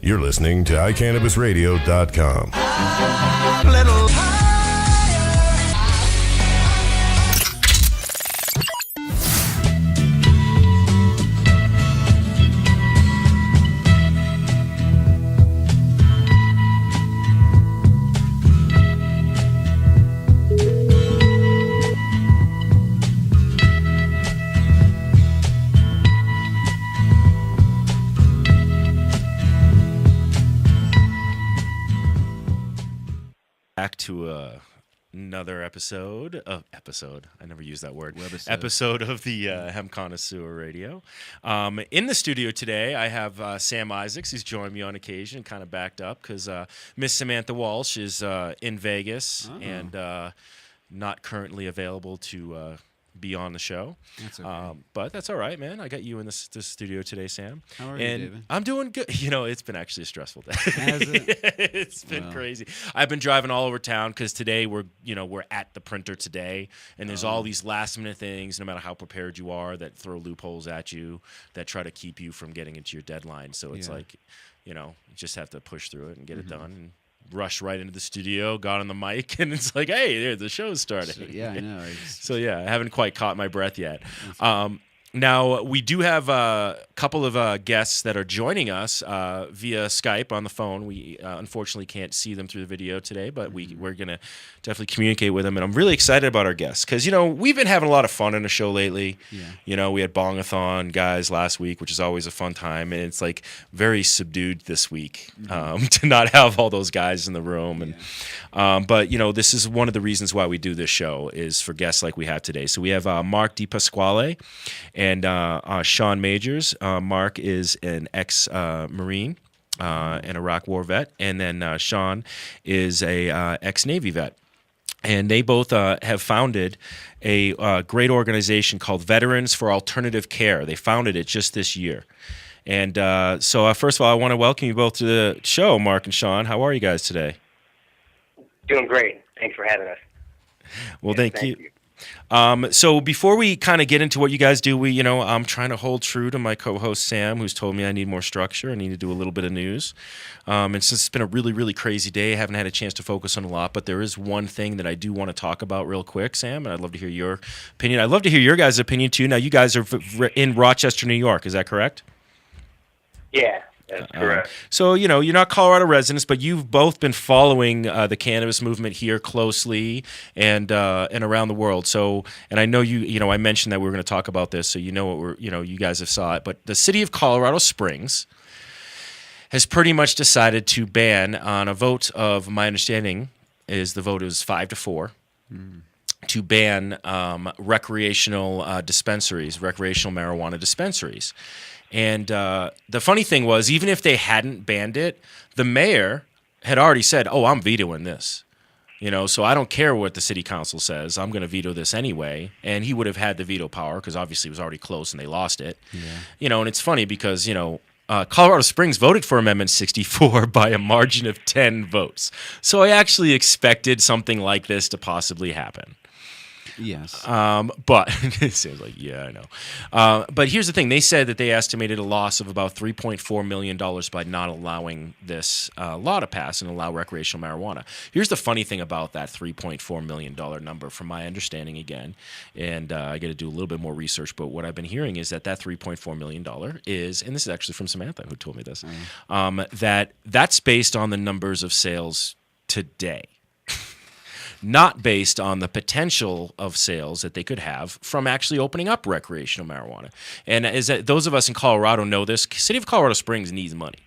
You're listening to iCannabisRadio.com. Little back to another episode. I never use that word. Episode of the Hemp Connoisseur Radio. In the studio today, I have Sam Isaacs. He's joined me on occasion, kind of backed up because Miss Samantha Walsh is in Vegas and not currently available to be on the show. That's okay. But that's all right, man. I got you in the studio today, Sam. How are you, David? I'm doing good. You know, it's been actually a stressful day. Has it? It's been crazy. I've been driving all over town because today we're at the printer today, and there's all these last minute things, no matter how prepared you are, that throw loopholes at you, that try to keep you from getting into your deadline. So it's like, you just have to push through it and get it done. And rush right into the studio, got on the mic, and it's like, hey, there, the show's starting. So, yeah, I know. So, I haven't quite caught my breath yet. Now, we do have a couple of guests that are joining us via Skype on the phone. We unfortunately can't see them through the video today, but we're going to definitely communicate with them. And I'm really excited about our guests because, we've been having a lot of fun on the show lately. Yeah. We had Bongathon guys last week, which is always a fun time. And it's like very subdued this week to not have all those guys in the room. And but, this is one of the reasons why we do this show is for guests like we have today. So we have Mark DePasquale and Sean Majors. Mark is an ex-Marine and Iraq War vet, and then Sean is a ex-Navy vet. And they both have founded a great organization called Veterans for Alternative Care. They founded it just this year. And so first of all, I want to welcome you both to the show, Mark and Sean. How are you guys today? Doing great. Thanks for having us. Well, thank you. So before we kind of get into what you guys do, I'm trying to hold true to my co-host Sam, who's told me I need more structure. I need to do a little bit of news. And since it's been a really, really crazy day, I haven't had a chance to focus on a lot. But there is one thing that I do want to talk about real quick, Sam, and I'd love to hear your opinion. I'd love to hear your guys' opinion too. Now, you guys are in Rochester, New York. Is that correct? Yeah. That's correct. So, you're not Colorado residents, but you've both been following the cannabis movement here closely and around the world. So, and I know I mentioned that we were going to talk about this, so you guys have saw it. But the city of Colorado Springs has pretty much decided to ban, on a vote of my understanding, the vote is 5-4. To ban recreational marijuana dispensaries. And the funny thing was, even if they hadn't banned it, the mayor had already said, I'm vetoing this. So I don't care what the city council says. I'm going to veto this anyway. And he would have had the veto power because obviously it was already close and they lost it. Yeah. And it's funny because, Colorado Springs voted for Amendment 64 by a margin of 10 votes. So I actually expected something like this to possibly happen. Yes. But it seems like, I know. But here's the thing. They said that they estimated a loss of about $3.4 million by not allowing this law to pass and allow recreational marijuana. Here's the funny thing about that $3.4 million number, from my understanding again, and I got to do a little bit more research, but what I've been hearing is that $3.4 million is, and this is actually from Samantha who told me this, that's based on the numbers of sales today. Not based on the potential of sales that they could have from actually opening up recreational marijuana. And those of us in Colorado know this. City of Colorado Springs needs money.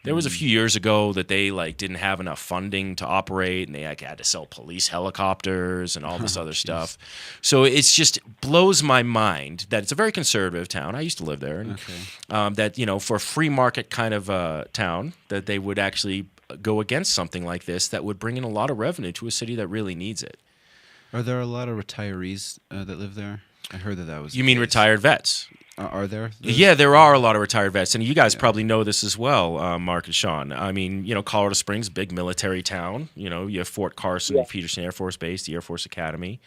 There was a few years ago that they didn't have enough funding to operate, and they had to sell police helicopters and all this other stuff. So it just blows my mind that it's a very conservative town. I used to live there, and that for a free market kind of town, that they would actually go against something like this that would bring in a lot of revenue to a city that really needs it. Are there a lot of retirees that live there? I heard that was. You mean retired vets? Are there? Yeah, there are a lot of retired vets, and you guys probably know this as well, Mark and Sean. I mean, Colorado Springs, big military town. You have Fort Carson, Peterson Air Force Base, the Air Force Academy.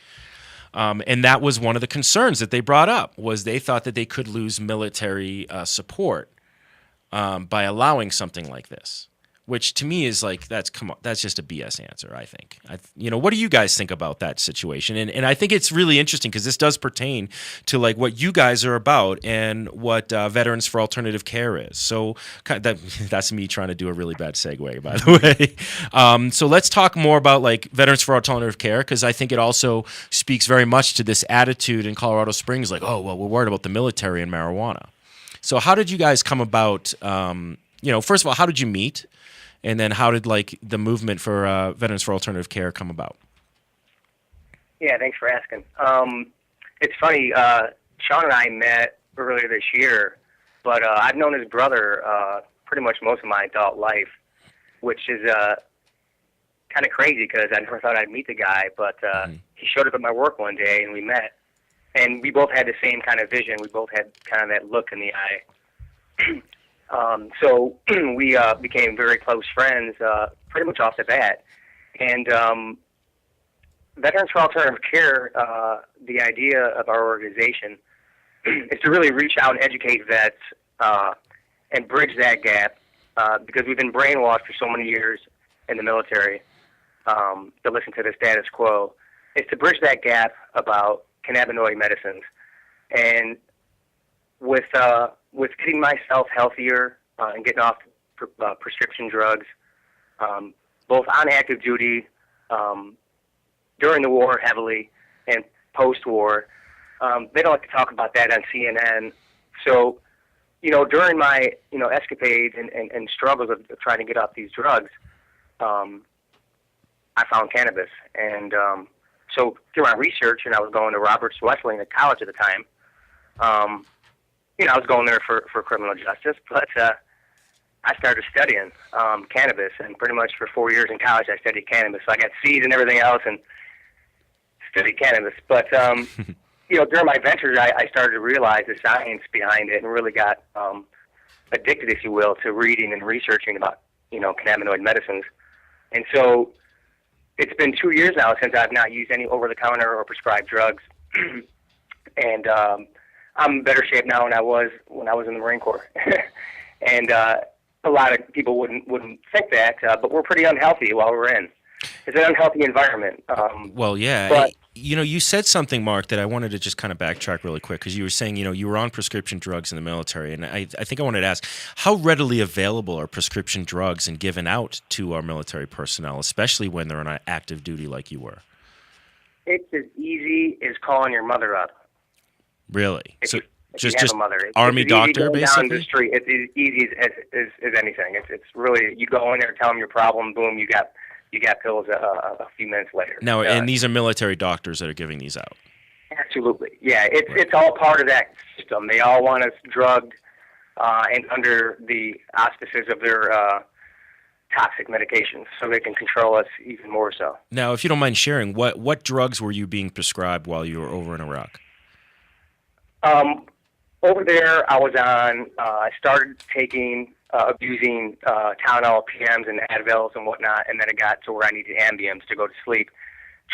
And that was one of the concerns that they brought up, was they thought that they could lose military support by allowing something like this, which to me is like, that's just a BS answer, I think. What do you guys think about that situation? And I think it's really interesting because this does pertain to like what you guys are about and what Veterans for Alternative Care is. So that's me trying to do a really bad segue, by the way. So let's talk more about like Veterans for Alternative Care, because I think it also speaks very much to this attitude in Colorado Springs, like, oh, well, we're worried about the military and marijuana. So how did you guys come about, first of all, how did you meet? And then how did like the movement for Veterans for Alternative Care come about? Yeah, thanks for asking. It's funny, Sean and I met earlier this year, but I've known his brother pretty much most of my adult life, which is kind of crazy because I never thought I'd meet the guy, but he showed up at my work one day and we met. And we both had the same kind of vision. We both had kind of that look in the eye. So we became very close friends pretty much off the bat. And Veterans for Alternative Care, the idea of our organization is to really reach out and educate vets and bridge that gap because we've been brainwashed for so many years in the military to listen to the status quo. It's to bridge that gap about cannabinoid medicines. And with getting myself healthier and getting off prescription drugs, both on active duty, during the war heavily, and post-war. They don't like to talk about that on CNN. So, during my, escapades and struggles of trying to get off these drugs, I found cannabis. And so through my research, and I was going to Roberts Wesleyan at college at the time, I was going there for criminal justice, but I started studying cannabis, and pretty much for 4 years in college I studied cannabis. So I got seeds and everything else and studied cannabis. But, during my ventures I started to realize the science behind it and really got addicted, if you will, to reading and researching about, cannabinoid medicines. And so it's been 2 years now since I've not used any over-the-counter or prescribed drugs. And I'm in better shape now than I was when I was in the Marine Corps. And a lot of people wouldn't think that, but we're pretty unhealthy while we're in. It's an unhealthy environment. Well, yeah. But, you said something, Mark, that I wanted to just kind of backtrack really quick, because you were saying, you were on prescription drugs in the military, and I think I wanted to ask, how readily available are prescription drugs and given out to our military personnel, especially when they're on active duty like you were? It's as easy as calling your mother up. Really? If So you just have a mother. Army it's doctor, easy basically? down the street. It's as easy as anything. It's really, you go in there, tell them your problem, boom, you got pills a few minutes later. Now, and these are military doctors that are giving these out? Absolutely. Yeah, it's all part of that system. They all want us drugged and under the auspices of their toxic medications so they can control us even more so. Now, if you don't mind sharing, what drugs were you being prescribed while you were over in Iraq? Over there, I was on, I started abusing Tylenol PMs and Advils and whatnot, and then it got to where I needed Ambiens to go to sleep.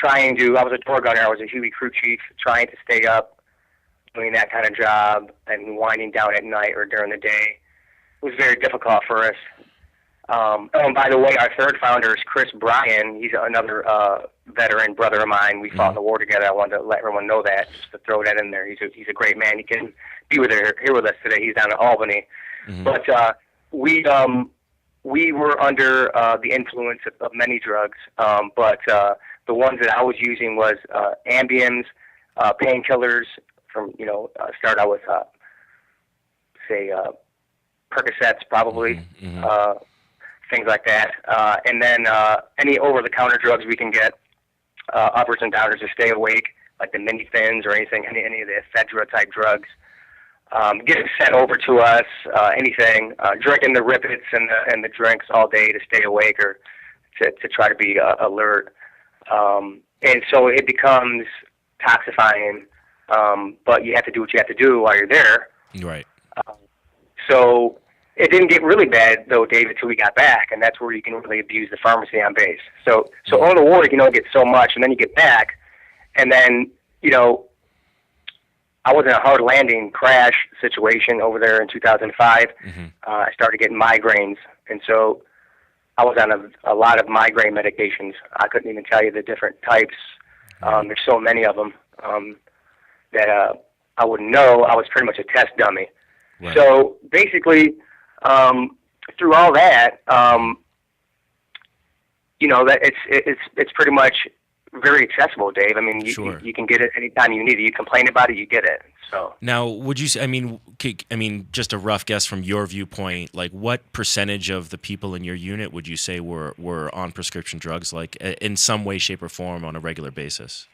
I was a door gunner, I was a Huey crew chief, trying to stay up, doing that kind of job, and winding down at night or during the day. It was very difficult for us. And by the way, our third founder is Chris Bryan. He's another veteran brother of mine. We fought in the war together. I wanted to let everyone know that, just to throw that in there. He's a great man. He can be here with us today. He's down in Albany. Mm-hmm. But we were under the influence of many drugs. But the ones that I was using was Ambiens, painkillers. Start out with Percocets, probably. Mm-hmm. Things like that, and then any over-the-counter drugs we can get, uppers and downers to stay awake, like the Minifins or anything, any of the ephedra-type drugs. Get it sent over to us, anything, drinking the Rippets and the drinks all day to stay awake or to try to be alert. And so it becomes toxifying, but you have to do what you have to do while you're there. Right. So it didn't get really bad, though, David, till we got back, and that's where you can really abuse the pharmacy on base. So on the war, you get so much, and then you get back, and then, I was in a hard landing crash situation over there in 2005. I started getting migraines, and so I was on a lot of migraine medications. I couldn't even tell you the different types. There's so many of them that I wouldn't know. I was pretty much a test dummy. Right. So basically, through all that, that it's pretty much very accessible, Dave. I mean, you can get it anytime you need it. You complain about it, you get it. So now, would you say? I mean, just a rough guess from your viewpoint. Like, what percentage of the people in your unit would you say were on prescription drugs, like in some way, shape, or form, on a regular basis?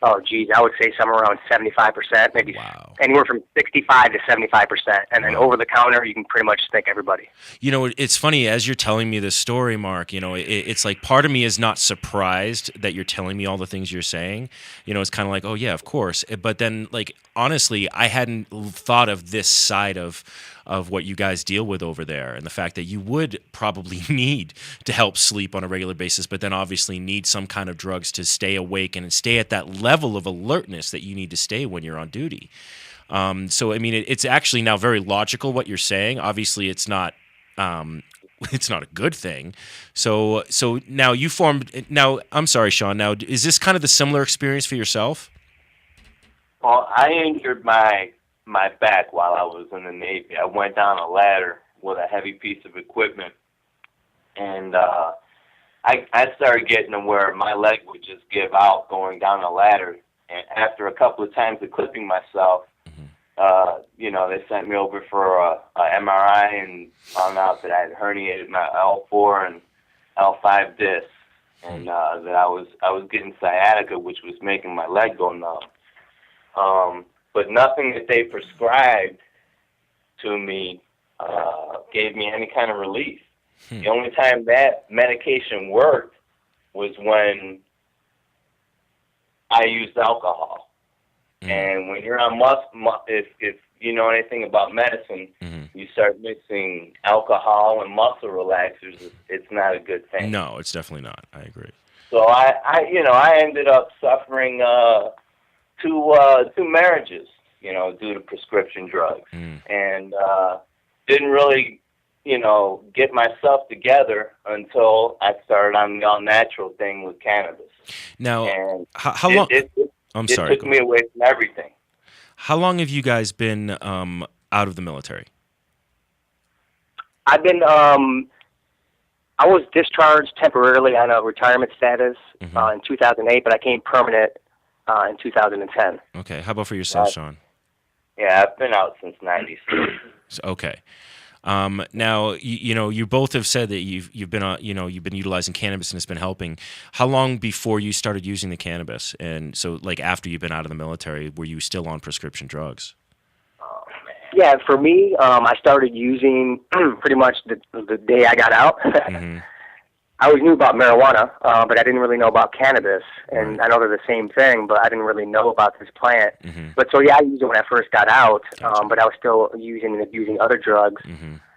Oh, geez, I would say somewhere around 75%, maybe anywhere from 65 to 75%. And then over the counter, you can pretty much think everybody. It's funny, as you're telling me this story, Mark, it's like part of me is not surprised that you're telling me all the things you're saying. It's kind of like, oh, yeah, of course. But then, like, honestly, I hadn't thought of this side of what you guys deal with over there, and the fact that you would probably need to help sleep on a regular basis, but then obviously need some kind of drugs to stay awake and stay at that level of alertness that you need to stay when you're on duty. So, I mean, it's actually now very logical what you're saying. Obviously, it's not a good thing. So now you formed. Now, I'm sorry, Sean. Now, is this kind of the similar experience for yourself? Well, I injured my back while I was in the Navy. I went down a ladder with a heavy piece of equipment, and I started getting to where my leg would just give out going down the ladder. And after a couple of times of clipping myself, they sent me over for a MRI and found out that I had herniated my L4 and L5 discs, and that I was getting sciatica, which was making my leg go numb. But nothing that they prescribed to me gave me any kind of relief. The only time that medication worked was when I used alcohol. And when you're on if you know anything about medicine, you start mixing alcohol and muscle relaxers. It's not a good thing. No, it's definitely not. I agree. So I ended up suffering two marriages, due to prescription drugs, and didn't really, get myself together until I started on the all-natural thing with cannabis. Now, and how long? I'm sorry. It took me away from everything. How long have you guys been out of the military? I've been. I was discharged temporarily on a retirement status in 2008, but I came permanent in 2010. Okay. How about for yourself, Sean? Yeah, I've been out since '96. Okay. Now, you both have said that you've been utilizing cannabis and it's been helping. How long before you started using the cannabis? And so, like, after you've been out of the military, were you still on prescription drugs? Yeah, for me, I started using pretty much the day I got out. I always knew about marijuana, but I didn't really know about cannabis. And I know they're the same thing, but I didn't really know about this plant. But so, yeah, I used it when I first got out, but I was still using and abusing other drugs.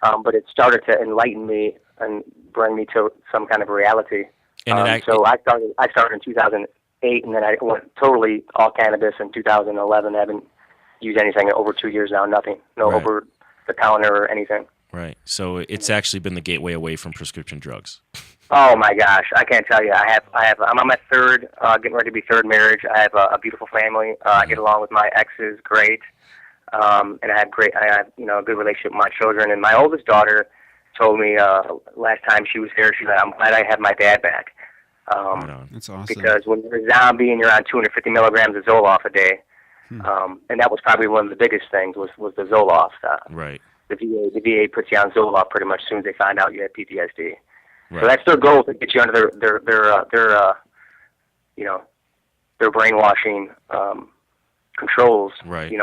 But it started to enlighten me and bring me to some kind of reality. And so I started in 2008, and then I went totally all cannabis in 2011. I haven't used anything in over 2 years now, nothing. No over the counter or anything. Right. So it's actually been the gateway away from prescription drugs. Oh my gosh, I can't tell you. I'm on my third, getting ready to be third marriage. I have a beautiful family. I get along with my exes great, and I have a good relationship with my children. And my oldest daughter told me last time she was here, she's like, "I'm glad I have my dad back." That's awesome. Because when you're a zombie and you're on 250 milligrams of Zoloft a day, and that was probably one of the biggest things was the Zoloft. Right. The VA puts you on Zoloft pretty much as soon as they find out you have PTSD. Right. So that's their goal, to get you under their brainwashing controls. Right.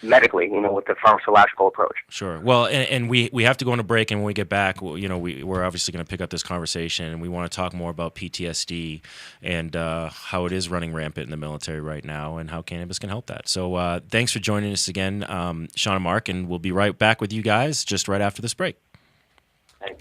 Medically, with the pharmacological approach. Sure. Well, and we have to go on a break, and when we get back, we're obviously going to pick up this conversation, and we want to talk more about PTSD and how it is running rampant in the military right now, and how cannabis can help that. So thanks for joining us again, Sean and Mark, and we'll be right back with you guys just right after this break.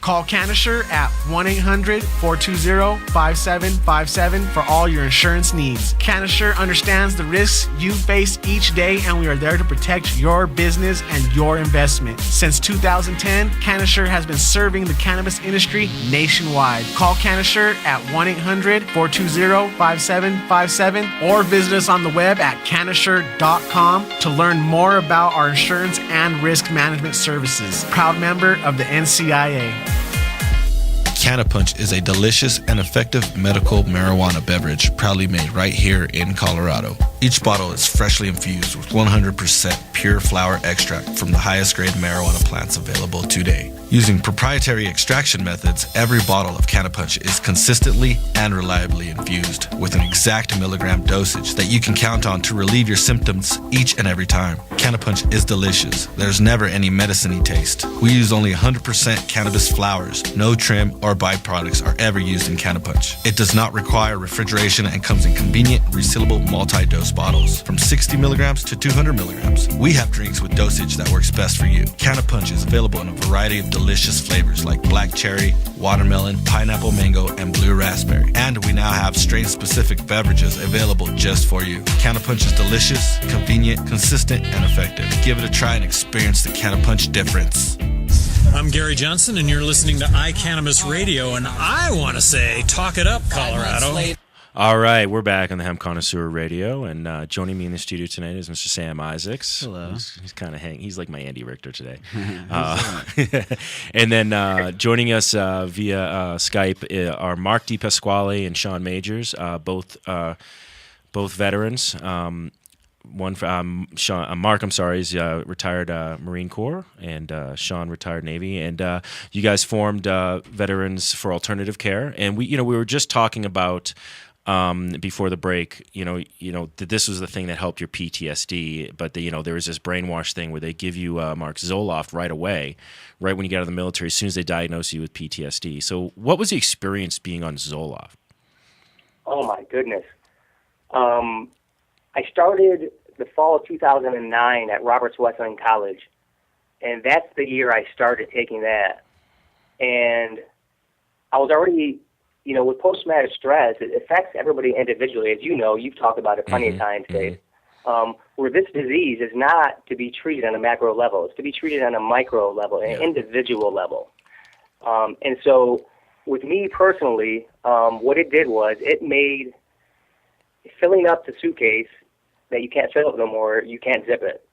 Call Connoisseur at 1-800-420-5757 for all your insurance needs. Connoisseur understands the risks you face each day, and we are there to protect your business and your investment. Since 2010, Connoisseur has been serving the cannabis industry nationwide. Call Connoisseur at 1-800-420-5757 or visit us on the web at connoisseur.com to learn more about our insurance and risk management services. Proud member of the NCIA. Cannapunch is a delicious and effective medical marijuana beverage proudly made right here in Colorado. Each bottle is freshly infused with 100% pure flower extract from the highest grade marijuana plants available today. Using proprietary extraction methods, every bottle of Cannapunch is consistently and reliably infused with an exact milligram dosage that you can count on to relieve your symptoms each and every time. Cannapunch is delicious. There's never any medicine-y taste. We use only 100% cannabis flowers. No trim or byproducts are ever used in Cannapunch. It does not require refrigeration and comes in convenient, resealable multi-dose bottles from 60 milligrams to 200 milligrams. We have drinks with dosage that works best for you. Cannapunch is available in a variety of delicious flavors like black cherry, watermelon, pineapple mango, and blue raspberry. And we now have strain-specific beverages available just for you. Cannapunch is delicious, convenient, consistent, and effective. Give it a try and experience the Cannapunch difference. I'm Gary Johnson, and you're listening to iCannabis Radio, and I want to say, talk it up, Colorado. All right, we're back on the Hemp Connoisseur Radio, and joining me in the studio tonight is Mr. Sam Isaacs. Hello. He's kind of he's like my Andy Richter today. And then joining us via Skype are Mark DePasquale and Sean Majors, both veterans. One for Mark, I'm sorry, is retired Marine Corps, and Sean retired Navy. And you guys formed Veterans for Alternative Care, and we were just talking about. Before the break, that this was the thing that helped your PTSD, but there was this brainwash thing where they give you Mark Zoloft right away, right when you get out of the military, as soon as they diagnose you with PTSD. So what was the experience being on Zoloft? Oh my goodness. I started the fall of 2009 at Roberts Wesleyan College, and that's the year I started taking that. And I was already... with post-traumatic stress, it affects everybody individually. As you know, you've talked about it plenty of times, Dave, where this disease is not to be treated on a macro level. It's to be treated on a micro level, an individual level. And so with me personally, what it did was it made filling up the suitcase that you can't fill up no more, you can't zip it,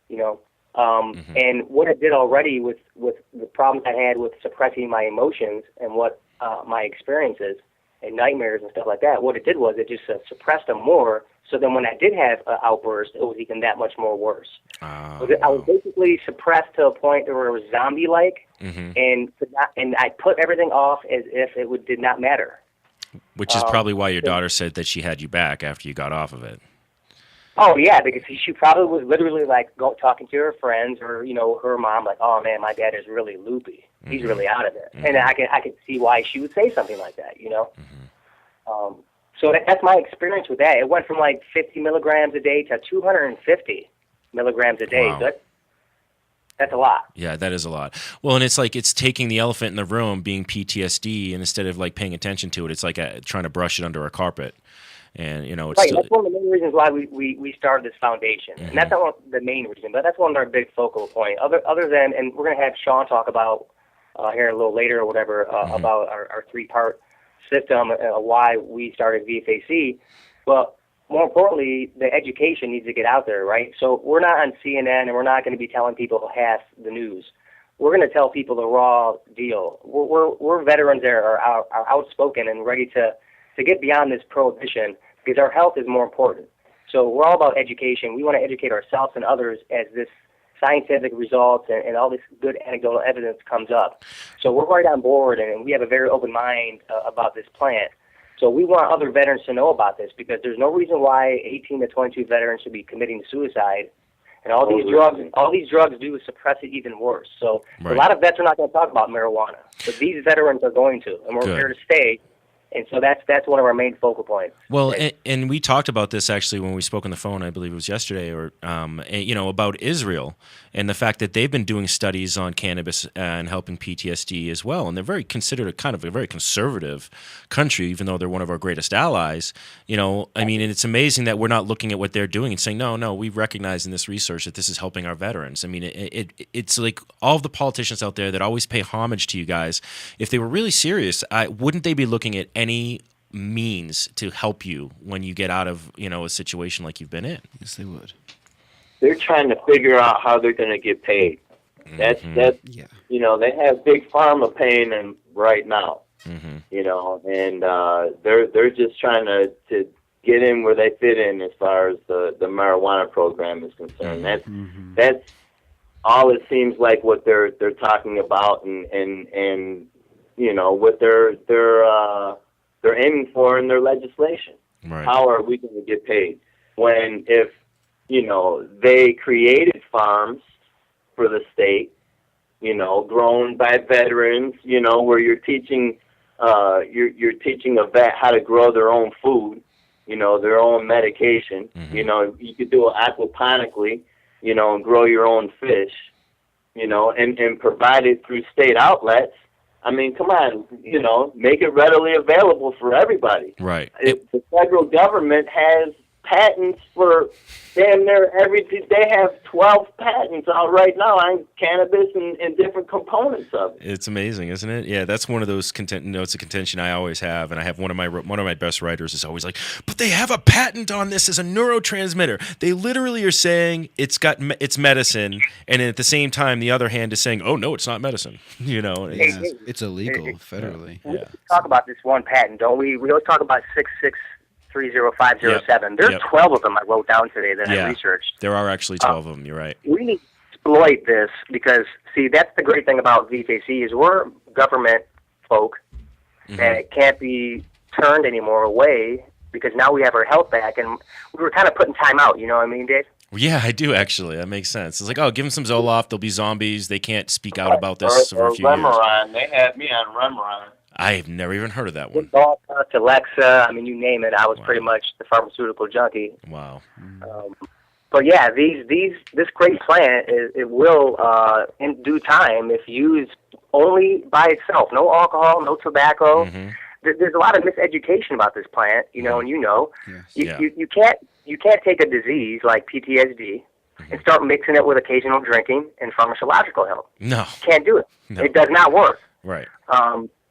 And what it did already with the problems I had with suppressing my emotions and what my experiences and nightmares and stuff like that, what it did was it just suppressed them more. So then when I did have an outburst, it was even that much more worse. I was basically suppressed to a point where it was zombie-like, and I put everything off as if it did not matter. Which is probably why your daughter said that she had you back after you got off of it. Oh, yeah, because she probably was literally like talking to her friends or, her mom, like, oh, man, my dad is really loopy. He's really out of it. And I could see why she would say something like that, So that's my experience with that. It went from like 50 milligrams a day to 250 milligrams a day. Wow. So that's a lot. Yeah, that is a lot. Well, and it's like it's taking the elephant in the room being PTSD, and instead of like paying attention to it, it's like trying to brush it under a carpet. And, it's right. That's one of the main reasons why we started this foundation. And that's not the main reason, but that's one of our big focal points. Other than, and we're going to have Sean talk about here a little later or whatever about our three-part system, why we started VFAC. Well, more importantly, the education needs to get out there, right? So we're not on CNN, and we're not going to be telling people half the news. We're going to tell people the raw deal. We're veterans that are outspoken and ready to get beyond this prohibition because our health is more important. So we're all about education. We want to educate ourselves and others as this scientific results and all this good anecdotal evidence comes up. So we're right on board, and we have a very open mind about this plant. So we want other veterans to know about this because there's no reason why 18 to 22 veterans should be committing suicide. And all these drugs do is suppress it even worse. So a lot of vets are not going to talk about marijuana, but these veterans are going to, and we're here to stay. And so that's one of our main focal points. Well, and we talked about this actually when we spoke on the phone. I believe it was yesterday, or about Israel and the fact that they've been doing studies on cannabis and helping PTSD as well, and they're considered a very conservative country, even though they're one of our greatest allies. And it's amazing that we're not looking at what they're doing and saying, no, we recognize in this research that this is helping our veterans. It's like all of the politicians out there that always pay homage to you guys. If they were really serious, wouldn't they be looking at any means to help you when you get out of a situation like you've been in? Yes, they would. They're trying to figure out how they're going to get paid. That's Yeah. They have big pharma paying them right now. And they're just trying to get in where they fit in as far as the marijuana program is concerned. That's all it seems like what they're talking about, and what they're aiming for in their legislation. Right. How are we going to get paid when if they created farms for the state, grown by veterans, where you're teaching you're teaching a vet how to grow their own food, their own medication. You could do it aquaponically, and grow your own fish, and provide it through state outlets. I mean, come on, make it readily available for everybody. Right. The federal government has patents for damn near everything. They have 12 patents out right now on cannabis and different components of it. It's amazing, isn't it? Yeah, that's one of those notes of contention I always have, and I have one of my best writers is always like, but they have a patent on this as a neurotransmitter. They literally are saying it's medicine, and at the same time, the other hand is saying, oh no, it's not medicine. It's illegal federally. We talk about this one patent, don't we? We always talk about 6630507. There's 12 of them I wrote down today that I researched. There are actually 12 of them. You're right. We need to exploit this because, see, that's the great thing about VKC is we're government folk and it can't be turned anymore away because now we have our health back, and we were kind of putting time out. You know what I mean, Dave? Yeah, I do actually. That makes sense. It's like, oh, give them some Zoloft. They'll be zombies. They can't speak out about this for a few years. They had me on Remeron. I've never even heard of that one. Alexa, I mean, you name it. I was pretty much the pharmaceutical junkie. Wow. But yeah, this great plant it will in due time, if used only by itself, no alcohol, no tobacco. There's a lot of miseducation about this plant, and you can't take a disease like PTSD and start mixing it with occasional drinking and pharmacological help. No, you can't do it. No. It does not work. Right.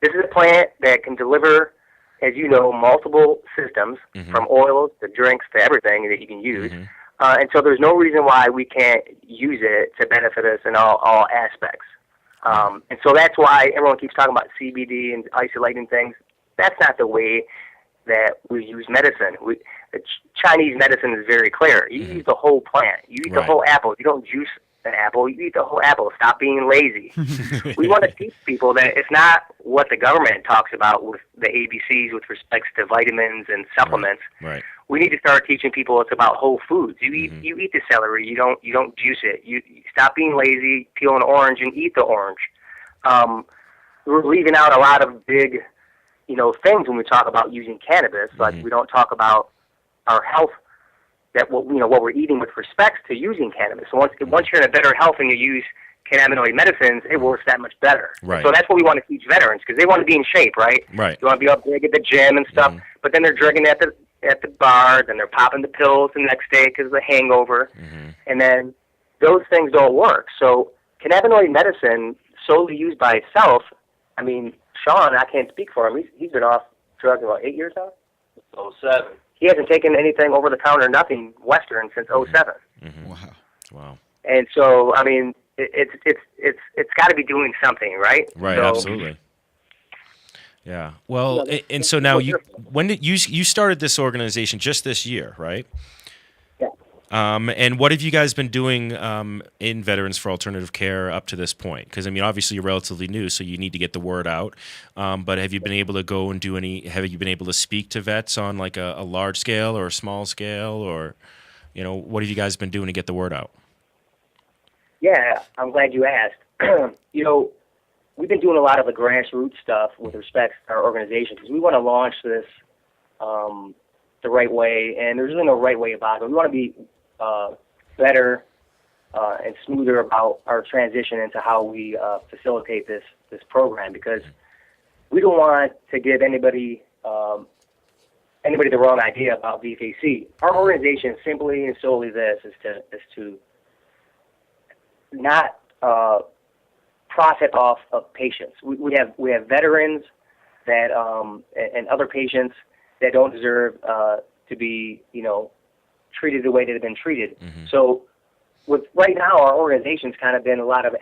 This is a plant that can deliver, as you know, multiple systems, from oils to drinks to everything that you can use. And so there's no reason why we can't use it to benefit us in all aspects. And so that's why everyone keeps talking about CBD and isolating things. That's not the way that we use medicine. The Chinese medicine is very clear. You use the whole plant. You eat the whole apple. You don't juice an apple. You eat the whole apple. Stop being lazy. We want to teach people that it's not what the government talks about with the ABCs with respects to vitamins and supplements. Right. We need to start teaching people it's about whole foods. You eat the celery. You don't juice it. You stop being lazy, peel an orange, and eat the orange. We're leaving out a lot of big, things when we talk about using cannabis. Like we don't talk about our health. That what we're eating with respect to using cannabis. So once you're in a better health and you use cannabinoid medicines, it works that much better. Right. So that's what we want to teach veterans because they want to be in shape, right? Right. You want to be up big at the gym and stuff, but then they're drinking at the bar, then they're popping the pills the next day because of the hangover, and then those things don't work. So cannabinoid medicine solely used by itself, I mean, Sean, I can't speak for him. He's been off drugs about 8 years now. 07. He hasn't taken anything over the counter, nothing Western since 07. Wow. And so, I mean, it's got to be doing something, right? Right. So, absolutely. Yeah. Well, and so now when did you started this organization just this year, right? Yeah. And what have you guys been doing in Veterans for Alternative Care up to this point? Because, I mean, obviously you're relatively new, so you need to get the word out. But have you been able to go and have you been able to speak to vets on like a large scale or a small scale? Or, what have you guys been doing to get the word out? Yeah, I'm glad you asked. We've been doing a lot of the grassroots stuff with respect to our organization because we want to launch this the right way, and there's really no right way about it. We want to be better and smoother about our transition into how we facilitate this program, because we don't want to give anybody the wrong idea about VFAC. Our organization simply and solely this is to not profit off of patients. We have veterans that and other patients that don't deserve to be treated the way they've been treated. Mm-hmm. So right now, our organization's kind of been a lot of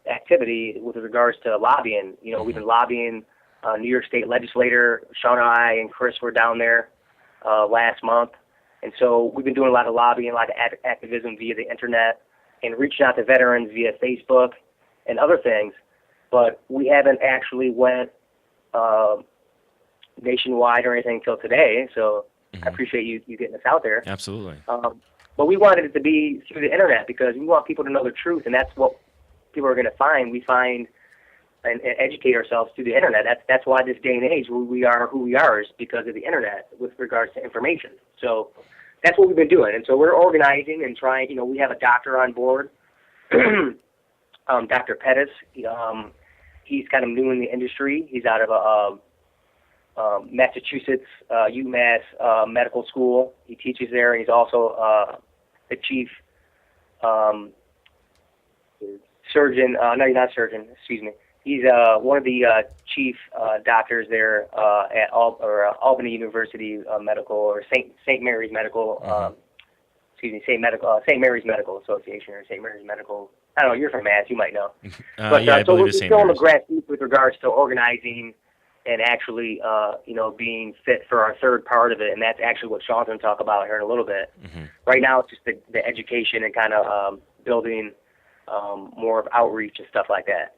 activity with regards to lobbying. We've been lobbying New York State legislator. Sean and I and Chris were down there last month. And so we've been doing a lot of lobbying, a lot of activism via the internet and reaching out to veterans via Facebook and other things. But we haven't actually went nationwide or anything till today. So I appreciate you getting us out there. Absolutely. But we wanted it to be through the internet because we want people to know the truth, and that's what people are going to find. We find and educate ourselves through the internet. That's why this day and age we are who we are is because of the internet with regards to information. So that's what we've been doing. And so we're organizing and trying. We have a doctor on board, Dr. Pettis. He's kind of new in the industry. He's out of Massachusetts, UMass Medical School. He teaches there, and he's also the chief surgeon. No, he's not surgeon. Excuse me. He's one of the chief doctors there at Albany University Medical or St. Mary's Medical. St. Mary's Medical Association or St. Mary's Medical. I don't know. You're from Mass. You might know. But yeah, I so believe we're it's St. still in the Mary's. grassroots with regards to organizing and actually, being fit for our third part of it, and that's actually what Sean's going to talk about here in a little bit. Mm-hmm. Right now, it's just the education and kind of building more of outreach and stuff like that.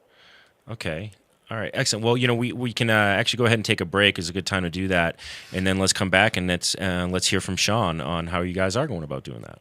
Okay. All right. Excellent. Well, we can actually go ahead and take a break. It's a good time to do that, and then let's come back and let's hear from Sean on how you guys are going about doing that.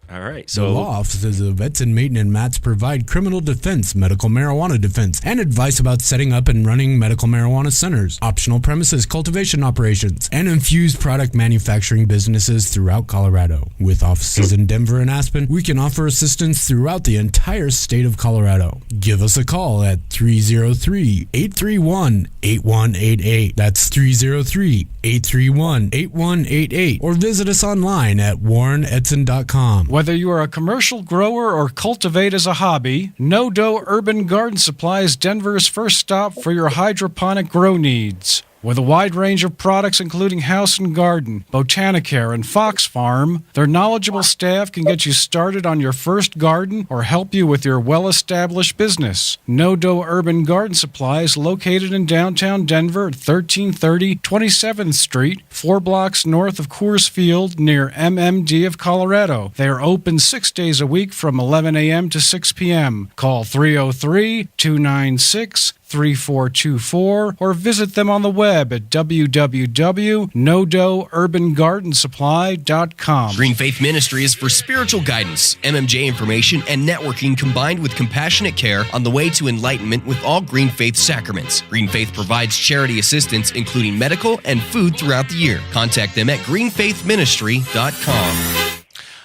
All right. So the law offices of Edson, Mayton, and Matz provide criminal defense, medical marijuana defense, and advice about setting up and running medical marijuana centers, optional premises cultivation operations, and infused product manufacturing businesses throughout Colorado. With offices in Denver and Aspen, we can offer assistance throughout the entire state of Colorado. Give us a call at 303-831-8188. That's 303-831-8188. Or visit us online at warrenedson.com. Whether you are a commercial grower or cultivate as a hobby, No Dough Urban Garden Supply is Denver's first stop for your hydroponic grow needs. With a wide range of products including House and Garden, Botanicare, and Fox Farm, their knowledgeable staff can get you started on your first garden or help you with your well-established business. No Dough Urban Garden Supply is located in downtown Denver at 1330 27th Street, 4 blocks north of Coors Field near MMD of Colorado. They are open 6 days a week from 11 a.m. to 6 p.m. Call 303-296-3424 or visit them on the web at www.nodoughurbangardensupply.com. Green Faith Ministry is for spiritual guidance, MMJ information, and networking combined with compassionate care on the way to enlightenment with all Green Faith sacraments. Green Faith provides charity assistance, including medical and food throughout the year. Contact them at greenfaithministry.com.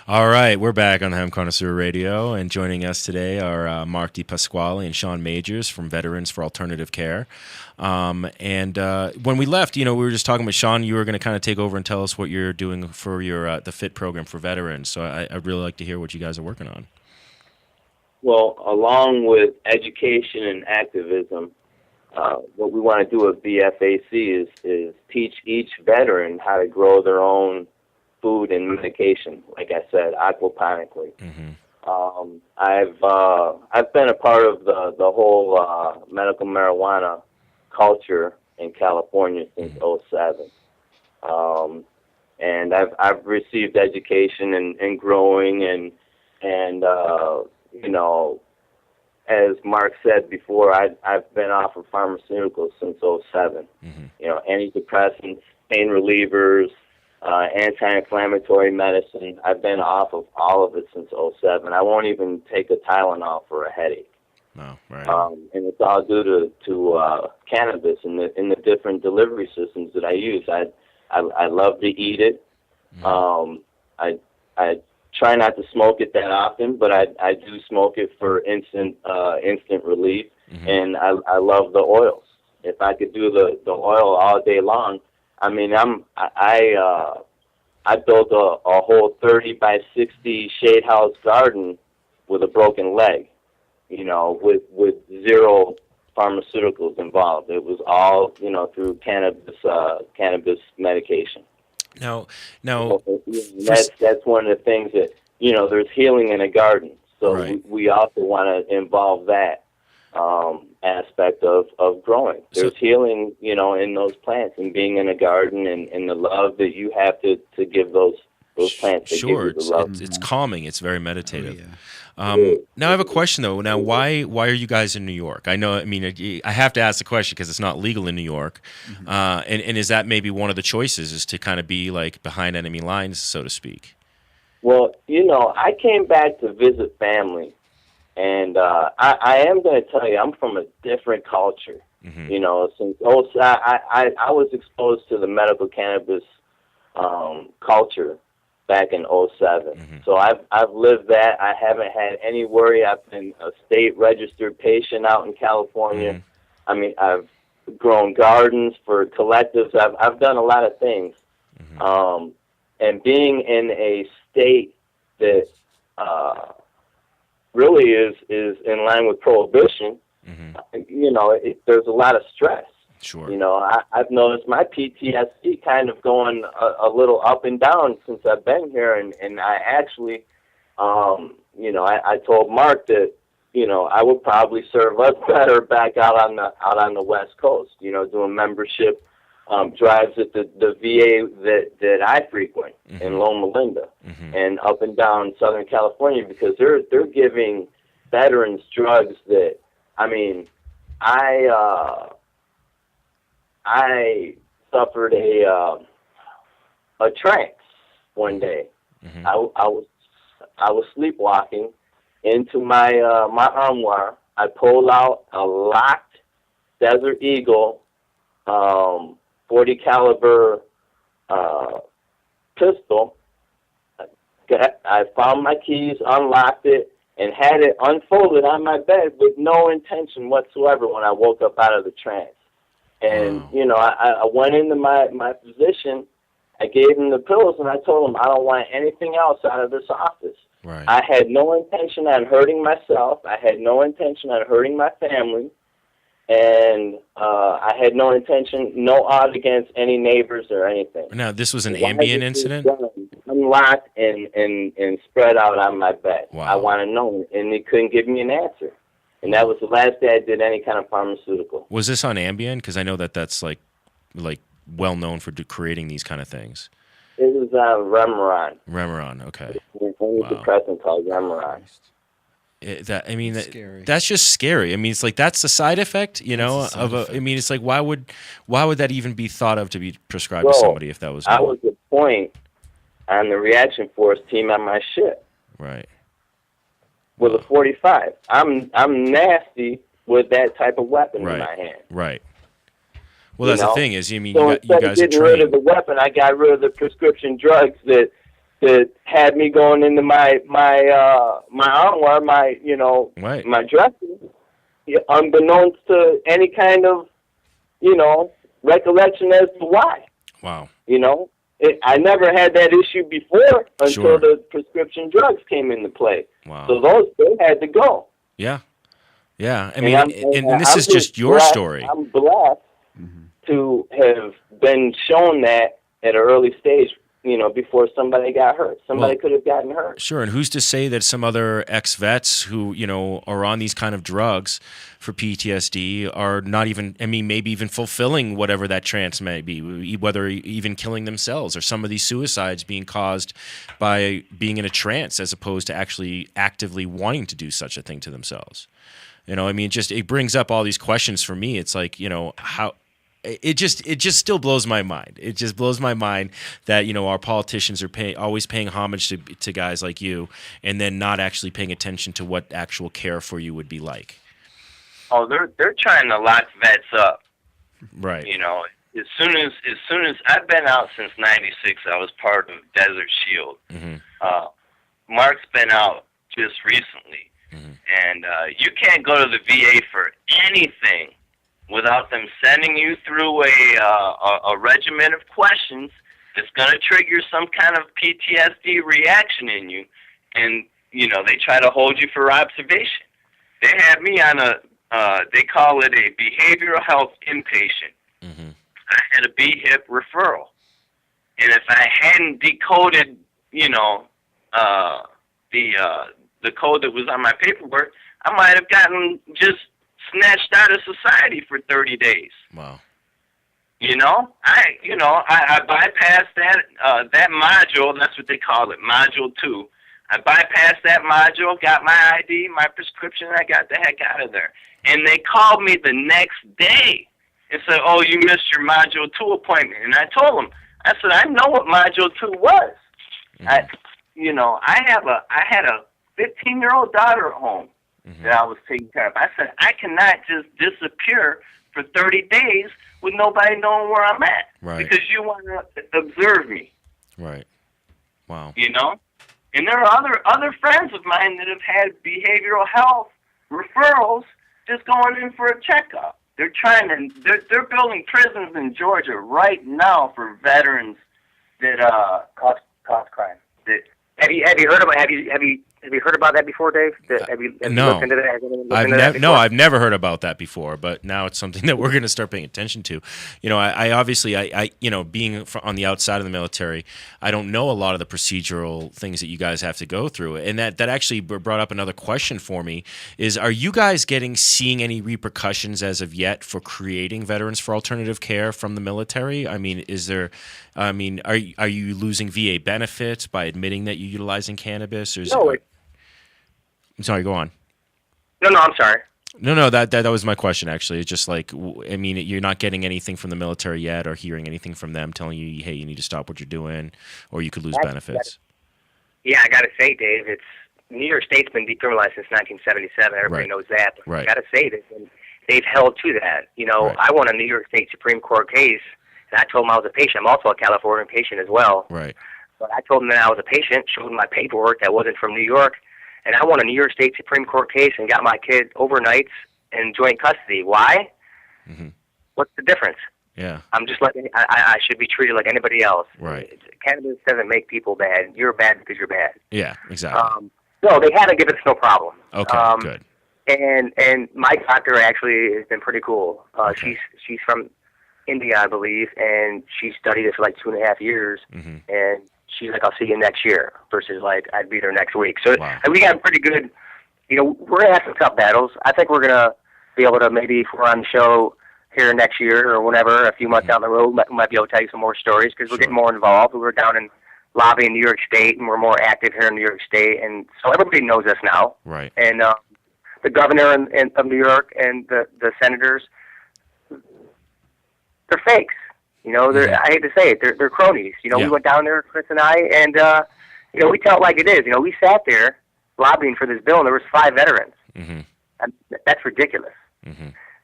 All right, we're back on the Hemp Connoisseur Radio, and joining us today are Mark DePasquale and Sean Majors from Veterans for Alternative Care. When we left, we were just talking with Sean. You were going to kind of take over and tell us what you're doing for your the FIT program for veterans. So I'd really like to hear what you guys are working on. Well, along with education and activism, what we want to do at VFAC is teach each veteran how to grow their own food and medication, like I said, aquaponically. Mm-hmm. I've been a part of the whole medical marijuana culture in California since '07, and I've received education in growing and as Mark said before, I've been off of pharmaceuticals since '07. Mm-hmm. Antidepressants, pain relievers, anti-inflammatory medicine. I've been off of all of it since '07. I won't even take a Tylenol for a headache. Oh, right. And it's all due to cannabis and the different delivery systems that I use. I love to eat it. Mm-hmm. I try not to smoke it that often, but I do smoke it for instant relief, and I love the oils. If I could do the oil all day long, I mean, I built a whole 30 by 60 shade house garden with a broken leg, you know, with zero pharmaceuticals involved. It was all, you know, through cannabis medication. Now, that's one of the things that, you know, there's healing in a garden. So right. we also want to involve that aspect of growing. There's healing, you know, in those plants and being in a garden and the love that you have to give those plants. Sure, give you the love. it's calming. It's very meditative. Oh, yeah. Now I have a question though. Now, why are you guys in New York? I know. I mean, I have to ask the question because it's not legal in New York. And is that maybe one of the choices is to kind of be like behind enemy lines, so to speak? Well, you know, I came back to visit family, and I am going to tell you, I'm from a different culture. You know, since I was exposed to the medical cannabis culture back in 07. So I've lived that. I haven't had any worry. I've been a state registered patient out in California. I mean, I've grown gardens for collectives. I've done a lot of things. And being in a state that really is in line with prohibition, you know, there's a lot of stress. Sure. You know, I've noticed my PTSD kind of going a little up and down since I've been here, and I actually, you know, I told Mark that, you know, I would probably serve us better back out on the West Coast. You know, doing membership drives at the VA that I frequent in Loma Linda and up and down Southern California, because they're giving veterans drugs that, I mean, I suffered a trance one day. I was sleepwalking into my armoire. I pulled out a locked Desert Eagle 40 caliber pistol. I found my keys, unlocked it, and had it unfolded on my bed with no intention whatsoever when I woke up out of the trance. And, you know, I went into my physician, I gave him the pills, and I told him I don't want anything else out of this office. Right. I had no intention on hurting myself. I had no intention on hurting my family. And I had no intention, no odds against any neighbors or anything. Now, this was an Ambien incident? Unlocked and spread out on my bed. Wow. I want to know, and they couldn't give me an answer. And that was the last day I did any kind of pharmaceutical. Was this on Ambien? Because I know that's like well known for creating these kind of things. It was Remeron. Remeron, okay. It's only depressant called Remeron. That's just scary. I mean, it's like that's the side effect, you know. I mean, it's like why would that even be thought of to be prescribed to somebody if that was? I was the point on the reaction force team on my ship. Right. With a 45, I'm nasty with that type of weapon in my hand. Right. Well, that's the thing is, I mean, so you guys are getting rid of the weapon, I got rid of the prescription drugs that had me going into my armoire, my dressing, unbeknownst to any kind of, you know, recollection as to why. Wow. You know, I never had that issue before until the prescription drugs came into play. Wow. So they had to go. Yeah. Yeah. I mean, and this is just your story. I'm blessed to have been shown that at an early stage, you know, before somebody got hurt. Somebody could have gotten hurt. Sure, and who's to say that some other ex-vets who, you know, are on these kind of drugs for PTSD are not even, I mean, maybe even fulfilling whatever that trance may be, whether even killing themselves or some of these suicides being caused by being in a trance as opposed to actually actively wanting to do such a thing to themselves. You know, I mean, it brings up all these questions for me. It's like, you know, how... It just still blows my mind. It just blows my mind that, you know, our politicians are always paying homage to guys like you, and then not actually paying attention to what actual care for you would be like. Oh, they're trying to lock vets up. Right. You know, as soon as I've been out since '96, I was part of Desert Shield. Mark's been out just recently, and you can't go to the VA for anything without them sending you through a regimen of questions that's going to trigger some kind of PTSD reaction in you, and they try to hold you for observation. They had me on they call it a behavioral health inpatient. I had a BHIP referral, and if I hadn't decoded, the code that was on my paperwork, I might have gotten just snatched out of society for 30 days. Wow. I bypassed that module. That's what they call it, Module 2. I bypassed that module, got my ID, my prescription, and I got the heck out of there. And they called me the next day and said, "Oh, you missed your Module 2 appointment." And I told them, I said, "I know what Module 2 was. I had a 15-year-old daughter at home that I was taking care of. I said, I cannot just disappear for 30 days with nobody knowing where I'm at, because you want to observe me." Right. Wow. And there are other friends of mine that have had behavioral health referrals just going in for a checkup. They're building prisons in Georgia right now for veterans that cause crime. Have you heard about that before, Dave? Have you looked into that? Has anyone looked into that before? I've never heard about that before, but now it's something that we're going to start paying attention to. I obviously, being on the outside of the military, I don't know a lot of the procedural things that you guys have to go through, and that actually brought up another question for me: is are you guys seeing any repercussions as of yet for creating Veterans for Alternative Care from the military? I mean, are you losing VA benefits by admitting that you're utilizing cannabis? Or No. I'm sorry, go on. No, I'm sorry. No, that was my question, actually. It's just like, you're not getting anything from the military yet or hearing anything from them telling you, hey, you need to stop what you're doing, or you could lose benefits. Yeah, I got to say, Dave, New York State's been decriminalized since 1977. Everybody knows that. But I got to say that they've held to that. I won a New York State Supreme Court case, and I told them I was a patient. I'm also a California patient as well. Right. But I told them that I was a patient, showed them my paperwork that wasn't from New York, and I won a New York State Supreme Court case and got my kid overnights in joint custody. Why? What's the difference? Yeah. I'm just I should be treated like anybody else. Right. Cannabis doesn't make people bad. You're bad because you're bad. Yeah, exactly. No, they haven't given us no problem. Okay, good. And my doctor actually has been pretty cool. She's from India, I believe, and she studied it for like 2.5 years, and she's like, "I'll see you next year," versus like, "I'd be there next week." So we got pretty good. We're gonna have some tough battles. I think we're gonna be able to, maybe if we're on the show here next year or whenever, a few months down the road, might be able to tell you some more stories, because we're getting more involved. We're down in lobby in New York State, and we're more active here in New York State, and so everybody knows us now. Right. And the governor of New York and the senators, they're fakes. I hate to say it, they're cronies. We went down there, Chris and I, and we tell it like it is. We sat there lobbying for this bill, and there was 5 veterans. And that's ridiculous.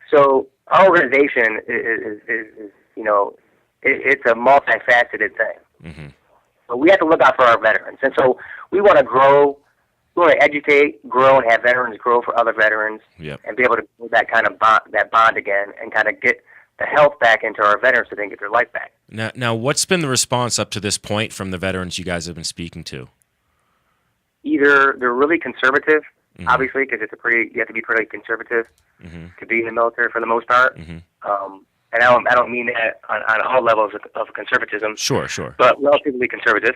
So our organization is it's a multifaceted thing. But we have to look out for our veterans, and so we want to grow. We want to educate, grow, and have veterans grow for other veterans, and be able to build that kind of bond again, and kind of get the health back into our veterans so they can get their life back. Now, what's been the response up to this point from the veterans you guys have been speaking to? Either they're really conservative, obviously, because you have to be pretty conservative to be in the military for the most part. And I don't mean that on all levels of conservatism. Sure. But relatively conservative.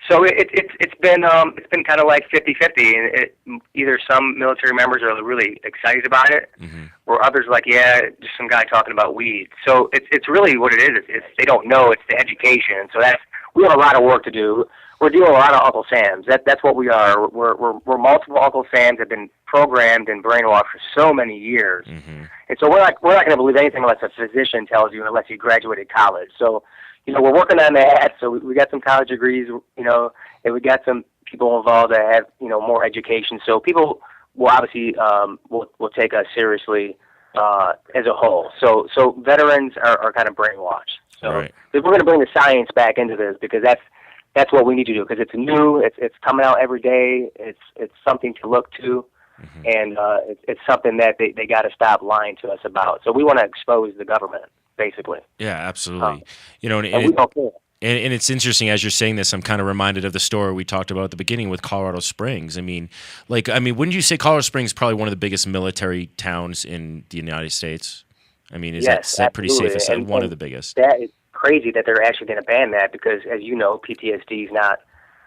So it's been kind of like 50-50, and either some military members are really excited about it, or others are like, yeah, just some guy talking about weed. So it's really what it is. It's they don't know. It's the education. So we have a lot of work to do. We're doing a lot of Uncle Sams. That's what we are. We're multiple Uncle Sams that have been programmed and brainwashed for so many years, and so we're not going to believe anything unless a physician tells you, unless you graduated college. So. We're working on that. So we got some college degrees, and we got some people involved that have, more education. So people will obviously will take us seriously as a whole. So veterans are kind of brainwashed. So we're going to bring the science back into this, because that's what we need to do, because it's new, it's coming out every day, it's something to look to, and it's something that they got to stop lying to us about. So we want to expose the government, basically. Yeah, absolutely. And we don't care. And it's interesting, as you're saying this, I'm kind of reminded of the story we talked about at the beginning with Colorado Springs. I mean, wouldn't you say Colorado Springs is probably one of the biggest military towns in the United States? I mean, is that pretty safe to say? One of the biggest. That is crazy that they're actually going to ban that, because, as you know, PTSD is not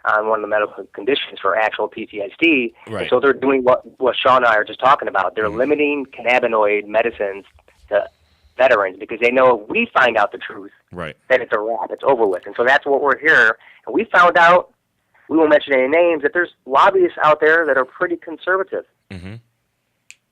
on one of the medical conditions for actual PTSD. Right. So they're doing what Sean and I are just talking about. They're limiting cannabinoid medicines to veterans, because they know if we find out the truth, right, then it's a wrap, it's over with. And so that's what we're here. And we found out, we won't mention any names, that there's lobbyists out there that are pretty conservative. Mm-hmm.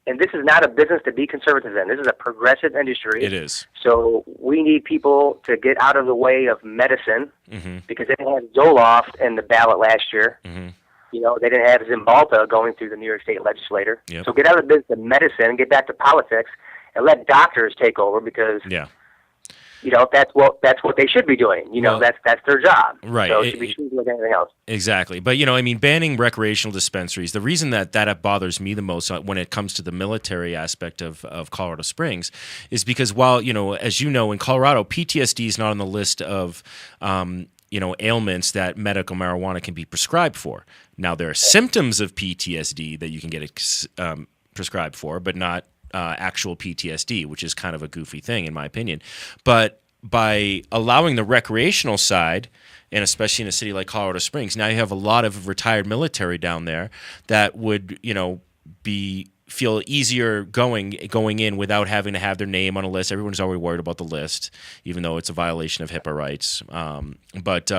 And this is not a business to be conservative in. This is a progressive industry. It is. So we need people to get out of the way of medicine, Mhm. because they didn't have Zoloft in the ballot last year. Mhm. You know, they didn't have Zimbalta going through the New York State legislature. Yep. So get out of the business of medicine and get back to politics and let doctors take over, because Yeah. you know that's what they should be doing. You know, Well, that's their job. right. So it should be treated like anything else. Exactly. But, banning recreational dispensaries, the reason that bothers me the most when it comes to the military aspect of Colorado Springs is because while, as you know, in Colorado, PTSD is not on the list of, ailments that medical marijuana can be prescribed for. Now, there are symptoms of PTSD that you can get prescribed for, but not actual PTSD, which is kind of a goofy thing in my opinion. But by allowing the recreational side, and especially in a city like Colorado Springs, now you have a lot of retired military down there that would, feel easier going in without having to have their name on a list. Everyone's already worried about the list, even though it's a violation of HIPAA rights. But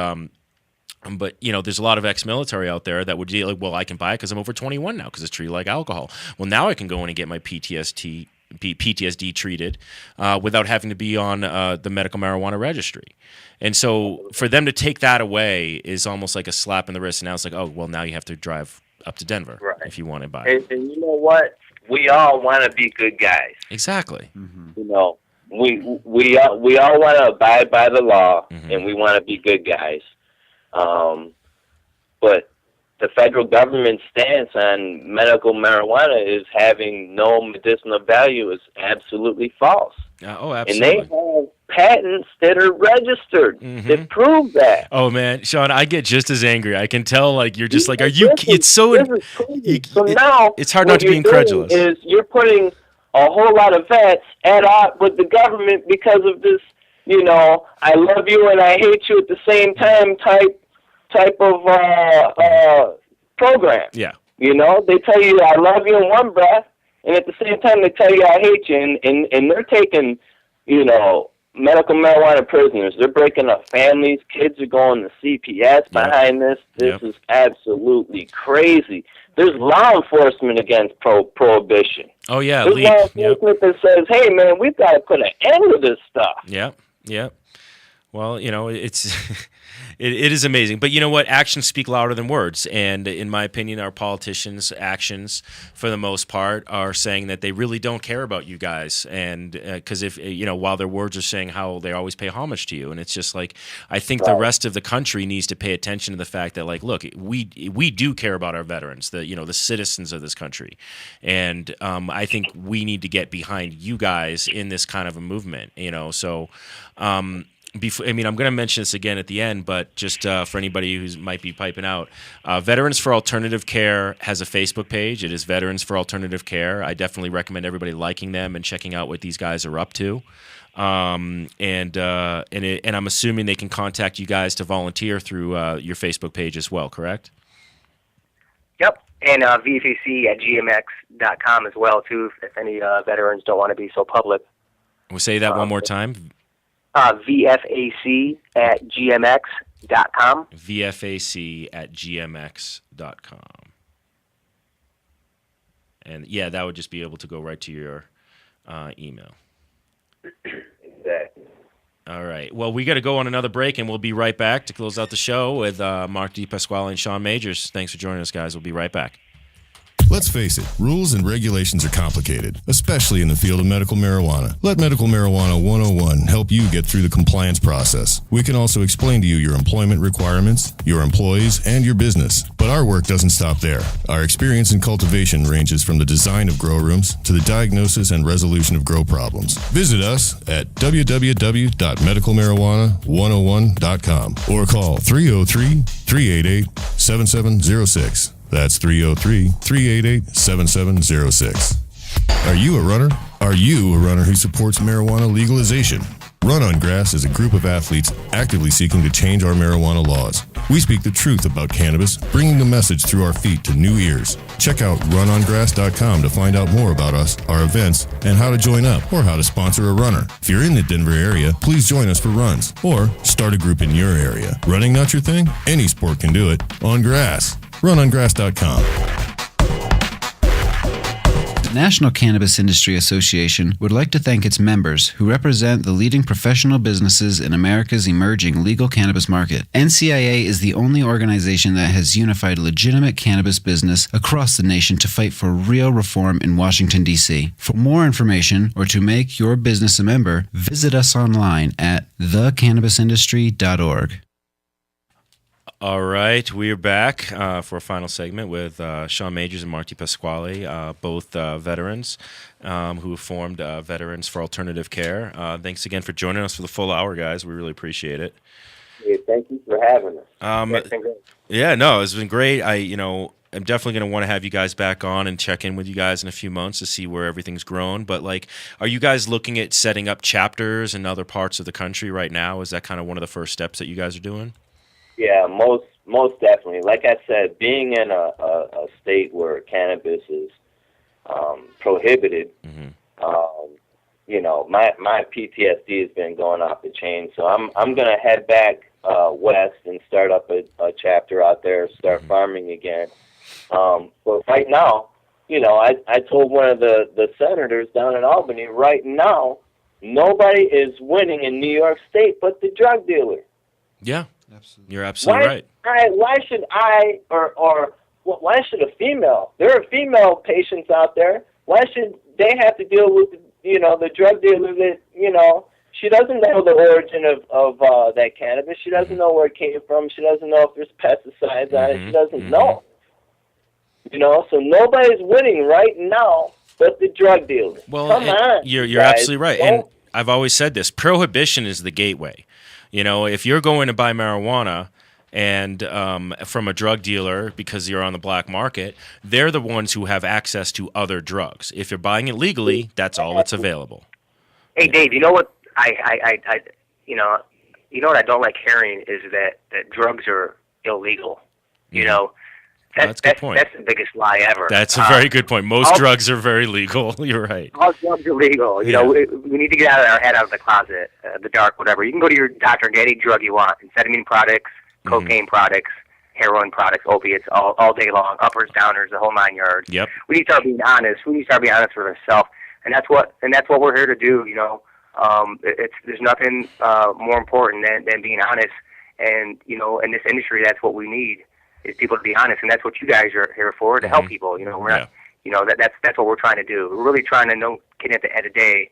there's a lot of ex-military out there that would be like, well, I can buy it because I'm over 21 now, because it's treated like alcohol. Well, now I can go in and get my PTSD treated without having to be on the medical marijuana registry. And so for them to take that away is almost like a slap in the wrist. And now it's like, oh, well, now you have to drive up to Denver if you want to buy it. And you know what? We all want to be good guys. Exactly. Mm-hmm. We all want to abide by the law, and we want to be good guys. But the federal government's stance on medical marijuana is having no medicinal value is absolutely false. Oh, absolutely. And they have patents that are registered that prove that. Oh man, Sean, I get just as angry. I can tell, like you're just like, are you? It's so. So now it's hard not to be incredulous. Is you're putting a whole lot of vets at odds with the government because of this. I love you and I hate you at the same time type of program. Yeah. They tell you I love you in one breath, and at the same time they tell you I hate you, and they're taking, medical marijuana prisoners. They're breaking up families. Kids are going to CPS behind this. This is absolutely crazy. There's law enforcement against prohibition. Oh, yeah. There's law enforcement that says, hey, man, we've got to put an end to this stuff. Yep. Well, it's it is amazing. But you know what? Actions speak louder than words. And in my opinion, our politicians' actions, for the most part, are saying that they really don't care about you guys. And because while their words are saying how they always pay homage to you. And it's just like, I think the rest of the country needs to pay attention to the fact that, like, look, we do care about our veterans, the citizens of this country. And I think we need to get behind you guys in this kind of a movement, so I'm going to mention this again at the end, but just for anybody who might be piping out, Veterans for Alternative Care has a Facebook page. It is Veterans for Alternative Care. I definitely recommend everybody liking them and checking out what these guys are up to. And I'm assuming they can contact you guys to volunteer through your Facebook page as well, correct? Yep, and VFAC@gmx.com as well, too, if any veterans don't want to be so public. We'll say that one more time. VFAC@gmx.com. VFAC@gmx.com. And yeah, that would just be able to go right to your email. Exactly. All right. Well, we got to go on another break, and we'll be right back to close out the show with Mark DePasquale and Sean Majors. Thanks for joining us, guys. We'll be right back. Let's face it, rules and regulations are complicated, especially in the field of medical marijuana. Let Medical Marijuana 101 help you get through the compliance process. We can also explain to you your employment requirements, your employees, and your business. But our work doesn't stop there. Our experience in cultivation ranges from the design of grow rooms to the diagnosis and resolution of grow problems. Visit us at www.medicalmarijuana101.com or call 303-388-7706. That's 303-388-7706. Are you a runner? Are you a runner who supports marijuana legalization? Run on Grass is a group of athletes actively seeking to change our marijuana laws. We speak the truth about cannabis, bringing the message through our feet to new ears. Check out runongrass.com to find out more about us, our events, and how to join up or how to sponsor a runner. If you're in the Denver area, please join us for runs or start a group in your area. Running not your thing? Any sport can do it. On grass. runongrass.com. The National Cannabis Industry Association would like to thank its members who represent the leading professional businesses in America's emerging legal cannabis market. NCIA is the only organization that has unified legitimate cannabis business across the nation to fight for real reform in Washington, D.C. For more information or to make your business a member, visit us online at thecannabisindustry.org. All right, we are back for a final segment with Sean Majors and Marty Pasquale, both veterans who formed Veterans for Alternative Care. Thanks again for joining us for the full hour, guys. We really appreciate it. Yeah, thank you for having us. Yeah, no, it's been great. I'm definitely going to want to have you guys back on and check in with you guys in a few months to see where everything's grown. But, are you guys looking at setting up chapters in other parts of the country right now? Is that kind of one of the first steps that you guys are doing? Yeah, most definitely. Like I said, being in a state where cannabis is prohibited, my PTSD has been going off the chain. So I'm going to head back west and start up a chapter out there, start farming again. But right now, I told one of the senators down in Albany, right now, nobody is winning in New York State but the drug dealer. Yeah. Absolutely. You're absolutely right. Why should why should a female? There are female patients out there. Why should they have to deal with the drug dealer that she doesn't know the origin of that cannabis. She doesn't know where it came from. She doesn't know if there's pesticides on it. She doesn't know. So nobody's winning right now but the drug dealer. Well, come on, you're absolutely right. And I've always said this: prohibition is the gateway. If you're going to buy marijuana and from a drug dealer because you're on the black market, they're the ones who have access to other drugs. If you're buying it legally, that's all that's available. Hey, Dave, you know what what I don't like hearing is that drugs are illegal. That's a good point. That's the biggest lie ever. That's a very good point. Most drugs are very legal. You're right. All drugs are legal. We need to get out of our head out of the closet, the dark, whatever. You can go to your doctor and get any drug you want: amphetamine products, cocaine products, heroin products, opiates, all day long, uppers, downers, the whole 9 yards. Yep. We need to start being honest. We need to start being honest with ourselves, and that's what we're here to do. There's nothing more important than being honest, and in this industry, that's what we need. Is people to be honest, and that's what you guys are here for, to help people. We're not, that's what we're trying to do. We're really trying to get at the end of the day,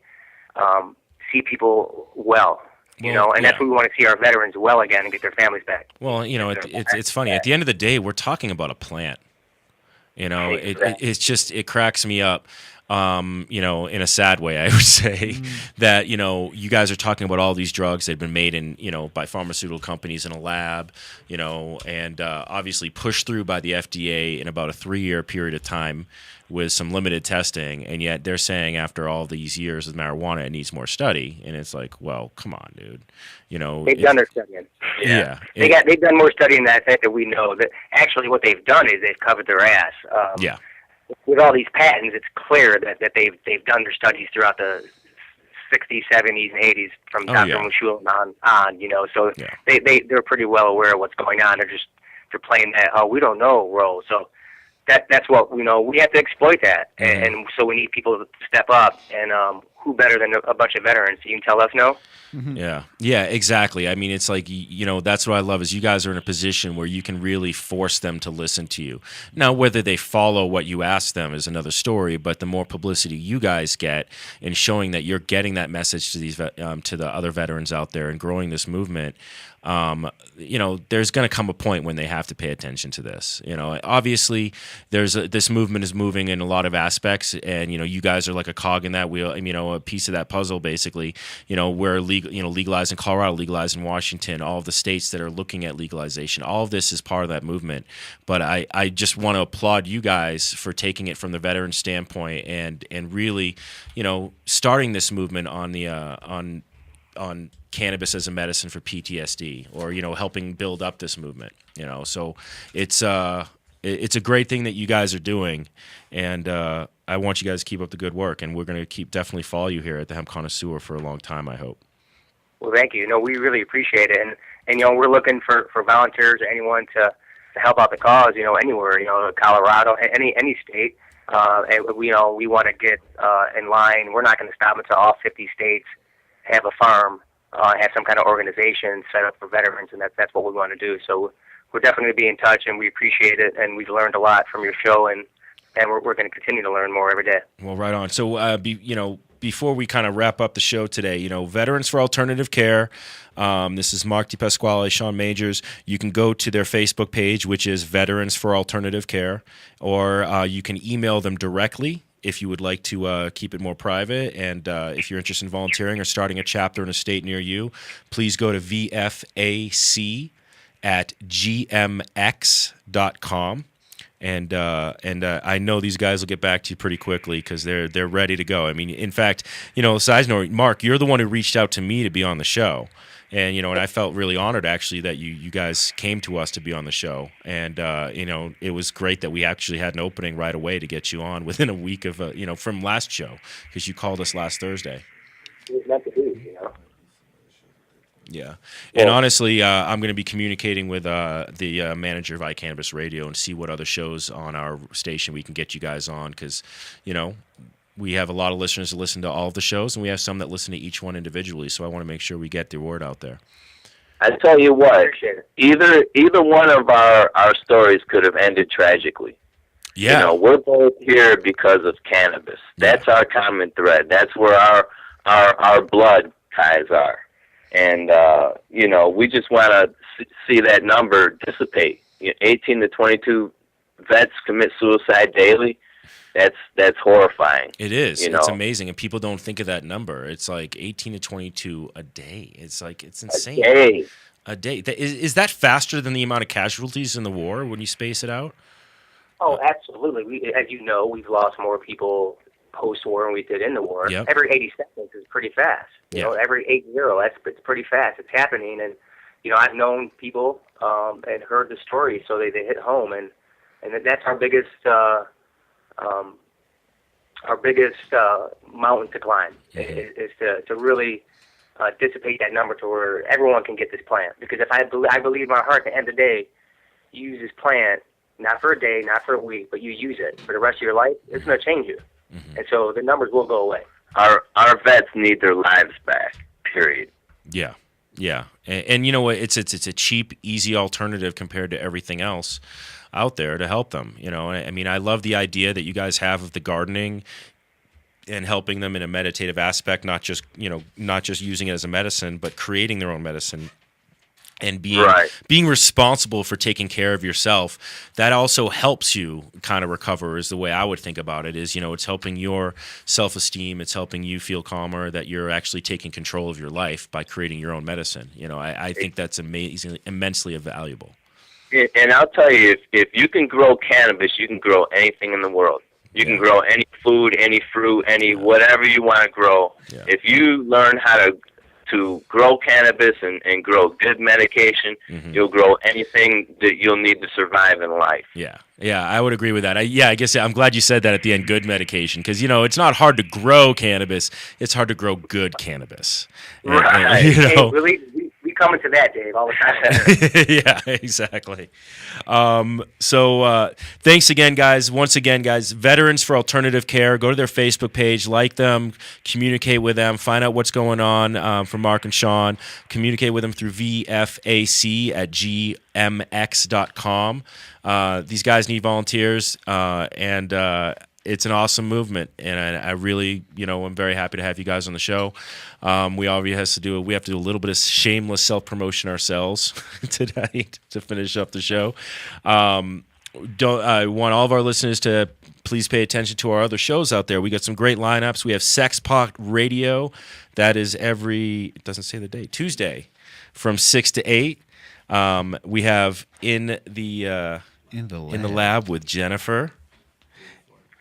see people well, and that's what we want to see our veterans well again and get their families back. Well, it's funny. At the end of the day, we're talking about a plant. It cracks me up. In a sad way, I would say that, you guys are talking about all these drugs that have been made in, by pharmaceutical companies in a lab, and obviously pushed through by the FDA in about a 3-year period of time with some limited testing. And yet they're saying after all these years of marijuana, it needs more study. And it's like, well, come on, dude. They've done their studying. Yeah. They've done more studying than I think that we know. That actually what they've done is they've covered their ass. With all these patents, it's clear that they've done their studies throughout the 60s, 70s, and 80s from Dr. Mushul on. So they're pretty well aware of what's going on. They're playing that we don't know role. So that's what we have to exploit that, and so we need people to step up and who better than a bunch of veterans? You can tell us no. Yeah, exactly. I mean, it's like, that's what I love is you guys are in a position where you can really force them to listen to you. Now, whether they follow what you ask them is another story, but the more publicity you guys get in showing that you're getting that message to these to the other veterans out there and growing this movement, there's going to come a point when they have to pay attention to this. Obviously, this movement is moving in a lot of aspects, and you guys are like a cog in that wheel. A piece of that puzzle, basically. We're legalized in Colorado, legalized in Washington, all of the states that are looking at legalization. All of this is part of that movement. But I just want to applaud you guys for taking it from the veteran standpoint and really, starting this movement on the on cannabis as a medicine for PTSD, or helping build up this movement. So it's a great thing that you guys are doing, and I want you guys to keep up the good work, and we're going to keep definitely follow you here at the Hemp Connoisseur for a long time, I hope. Well, thank you. We really appreciate it, and we're looking for volunteers or anyone to help out the cause. Anywhere, Colorado, any state, and we want to get in line. We're not going to stop until all 50 states have a farm, have some kind of organization set up for veterans, and that's what we want to do. So we're definitely going to be in touch, and we appreciate it, and we've learned a lot from your show, and we're going to continue to learn more every day. Well, right on. So, before we kind of wrap up the show today, Veterans for Alternative Care, this is Mark DePasquale, Sean Majors. You can go to their Facebook page, which is Veterans for Alternative Care, or you can email them directly if you would like to keep it more private. And if you're interested in volunteering or starting a chapter in a state near you, please go to vfac@gmx.com. And I know these guys will get back to you pretty quickly because they're ready to go. I mean, in fact, side note, Mark, you're the one who reached out to me to be on the show. And, and I felt really honored, actually, that you guys came to us to be on the show. And, it was great that we actually had an opening right away to get you on within a week of, from last show, because you called us last Thursday. It was meant to be, Yeah. And honestly, I'm going to be communicating with the manager of iCannabis Radio and see what other shows on our station we can get you guys on, because, we have a lot of listeners that listen to all of the shows, and we have some that listen to each one individually. So I want to make sure we get the word out there. I tell you what, either one of our stories could have ended tragically. Yeah. We're both here because of cannabis. That's our common thread. That's where our blood ties are. And, we just want to see that number dissipate. 18 to 22 vets commit suicide daily. That's horrifying. It is. It's amazing. And people don't think of that number. It's like 18 to 22 a day. It's insane. A day. Is that faster than the amount of casualties in the war when you space it out? Oh, absolutely. As you know, we've lost more people post-war than we did in the war. Yep. Every 80 seconds is pretty fast. Every 80, it's pretty fast. It's happening, and I've known people and heard the story, so they hit home, and that's our biggest mountain to climb is to really dissipate that number to where everyone can get this plant. Because if I believe in my heart, at the end of the day, you use this plant not for a day, not for a week, but you use it for the rest of your life. It's going to change you. And so the numbers will go away. Our vets need their lives back, period. Yeah. And you know what? It's a cheap, easy alternative compared to everything else out there to help them. I mean, I love the idea that you guys have of the gardening and helping them in a meditative aspect, not just using it as a medicine, but creating their own medicine. And being responsible for taking care of yourself, that also helps you kind of recover, is the way I would think about it. Is, it's helping your self-esteem, it's helping you feel calmer, that you're actually taking control of your life by creating your own medicine. I think that's immensely valuable. And I'll tell you, if you can grow cannabis, you can grow anything in the world. You can grow any food, any fruit, any whatever you want to grow. Yeah. If you learn how to grow cannabis and grow good medication, you'll grow anything that you'll need to survive in life. Yeah, I would agree with that. I guess I'm glad you said that at the end, good medication, because, it's not hard to grow cannabis. It's hard to grow good cannabis. Right. We coming to that, Dave. All the time. Yeah, exactly. So thanks again, guys. Once again, guys, Veterans for Alternative Care. Go to their Facebook page, like them, communicate with them, find out what's going on from Mark and Sean. Communicate with them through vfac@gmx.com. These guys need volunteers, and it's an awesome movement, and I really, I'm very happy to have you guys on the show. We have to do a little bit of shameless self-promotion ourselves tonight to finish up the show. I want all of our listeners to please pay attention to our other shows out there. We got some great lineups. We have Sexpot Radio. That is it doesn't say the date, Tuesday from 6 to 8. We have In the Lab with Jennifer.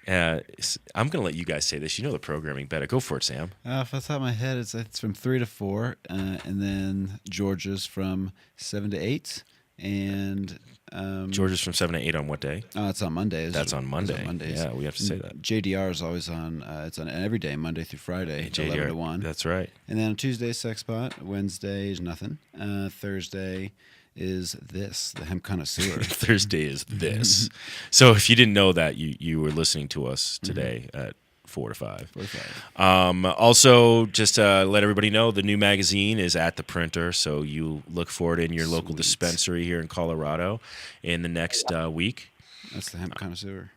I'm going to let you guys say this. You know the programming better. Go for it, Sam. Off the top of my head, it's from 3 to 4, and then Georgia's from 7 to 8, and Georgia's from 7 to 8 on what day? It's on Mondays. That's on Monday. It's on Mondays. Yeah, we have to say that. JDR is always on. It's on every day, Monday through Friday, JDR, 11 to 1. That's right. And then on Tuesday, Sexpot. Wednesday is nothing. Thursday is this, the Hemp Connoisseur. Thursday is this. So if you didn't know that, you were listening to us today at 4 to 5. 4 to 5. Also, just to let everybody know, the new magazine is at the printer, so you look for it in your local dispensary here in Colorado in the next week. That's the Hemp Connoisseur.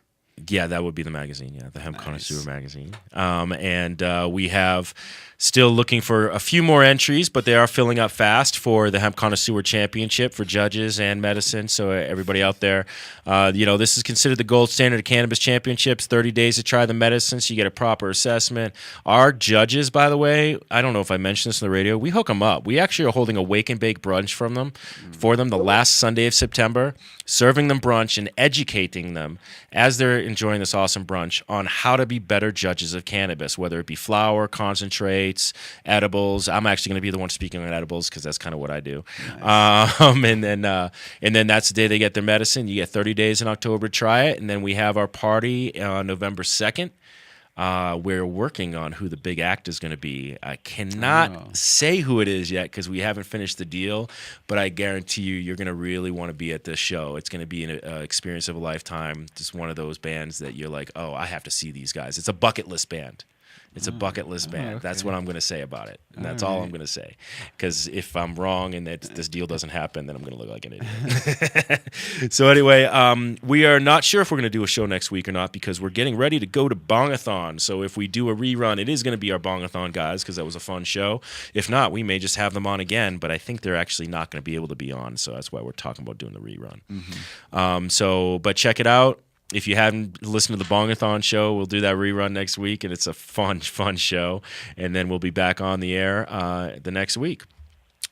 Yeah, that would be the magazine. Yeah, the Hemp Connoisseur magazine. And we have still looking for a few more entries, but they are filling up fast for the Hemp Connoisseur Championship for judges and medicine. So everybody out there, this is considered the gold standard of cannabis championships. 30 days to try the medicine, so you get a proper assessment. Our judges, by the way, I don't know if I mentioned this on the radio, we hook them up. We actually are holding a wake and bake brunch for them the last Sunday of September, serving them brunch and educating them as they're enjoying this awesome brunch on how to be better judges of cannabis, whether it be flower, concentrates, edibles. I'm actually going to be the one speaking on edibles because that's kind of what I do. Nice. And then that's the day they get their medicine. You get 30 days in October to try it, and then we have our party on November 2nd. We're working on who the big act is going to be. I cannot say who it is yet because we haven't finished the deal, but I guarantee you're going to really want to be at this show. It's going to be an experience of a lifetime. Just one of those bands that you're like, oh, I have to see these guys. It's a bucket list band. It's a bucket list band. Okay. That's what I'm going to say about it. And that's all I'm going to say. Because if I'm wrong and that this deal doesn't happen, then I'm going to look like an idiot. So anyway, we are not sure if we're going to do a show next week or not because we're getting ready to go to Bongathon. So if we do a rerun, it is going to be our Bongathon guys because that was a fun show. If not, we may just have them on again, but I think they're actually not going to be able to be on. So that's why we're talking about doing the rerun. But check it out. If you haven't listened to the Bongathon show, we'll do that rerun next week, and it's a fun show. And then we'll be back on the air the next week.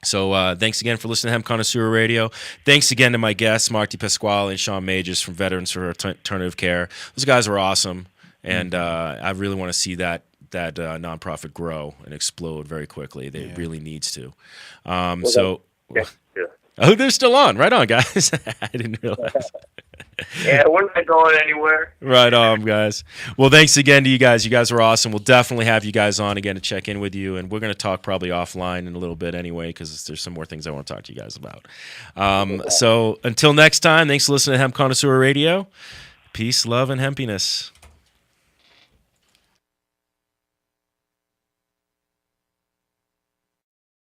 So thanks again for listening to Hemp Connoisseur Radio. Thanks again to my guests, Marty Pasquale and Sean Majors from Veterans for Alternative Care. Those guys are awesome, and I really want to see that nonprofit grow and explode very quickly. It really needs to. Oh, they're still on. Right on, guys. I didn't realize. Yeah, we're not going anywhere. Right on, guys. Well, thanks again to you guys. You guys are awesome. We'll definitely have you guys on again to check in with you, and we're going to talk probably offline in a little bit anyway because there's some more things I want to talk to you guys about. So until next time, thanks for listening to Hemp Connoisseur Radio. Peace, love, and hempiness.